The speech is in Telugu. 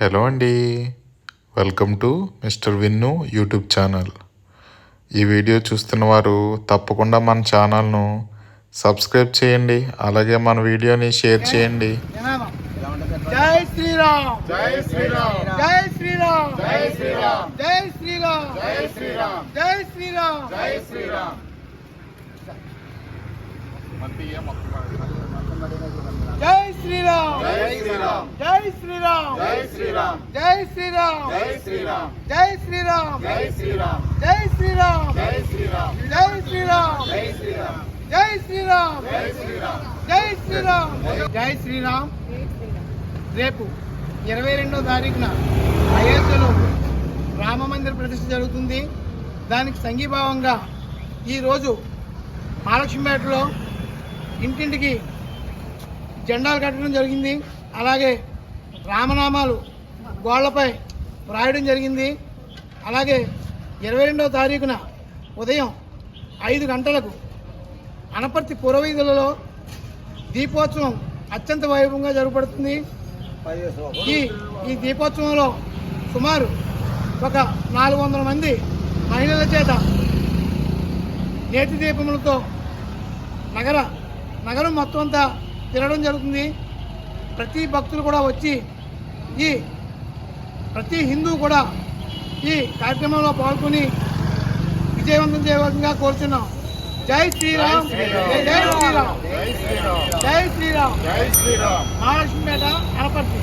హలో అండి, welcome to Mr Vinnu YouTube channel. ఈ వీడియో చూస్తున్న వారు తప్పకుండా మన ఛానల్ను సబ్స్క్రైబ్ చేయండి, అలాగే మన వీడియోని షేర్ చేయండి. జై శ్రీరామ్, జై శ్రీరామ్, జై శ్రీరామ్, జై శ్రీరామ్, జై శ్రీరామ్, జై శ్రీరామ్, జై శ్రీరామ్, జై శ్రీరామ్. జై శ్రీరామ్, జై శ్రీరామ్, జై శ్రీరామ్, జై శ్రీరామ్, జై శ్రీరామ్, జై శ్రీరామ్, జై శ్రీరామ్, జై శ్రీరామ్, జై శ్రీరామ్, జై శ్రీరామ్, జై శ్రీరామ్, జై శ్రీరామ్, జై శ్రీరామ్, జై శ్రీరామ్, జై శ్రీరామ్, జై శ్రీరామ్. రేపు 22వ తారీఖున అయోధ్యలో రామ మందిర ప్రతిష్ఠ జరుగుతుంది. దానికి సంఘీభావంగా ఈరోజు మహాలక్ష్మీపేటలో ఇంటింటికి జెండాలు కట్టడం జరిగింది. అలాగే రామనామాలు గోళ్లపై వ్రాయడం జరిగింది. అలాగే 22వ తారీఖున ఉదయం 5 గంటలకు అనపర్తి పురవీధులలో దీపోత్సవం అత్యంత వైభవంగా జరపబడుతుంది. ఈ దీపోత్సవంలో సుమారు ఒక 400 మంది మహిళల చేత నేతి దీపములతో నగరం మొత్తం అంతా తిరగడం జరుగుతుంది. ప్రతి భక్తులు కూడా వచ్చి ప్రతి హిందూ కూడా ఈ కార్యక్రమంలో పాల్గొని విజయవంతం చేయవలసిందిగా కోరుచున్నాం. జై శ్రీరామ్, జై శ్రీరామ్, జై శ్రీరామ్, జై శ్రీరామ్, జై శ్రీరామ్. మహాలక్ష్మీపేట అనపర్తి.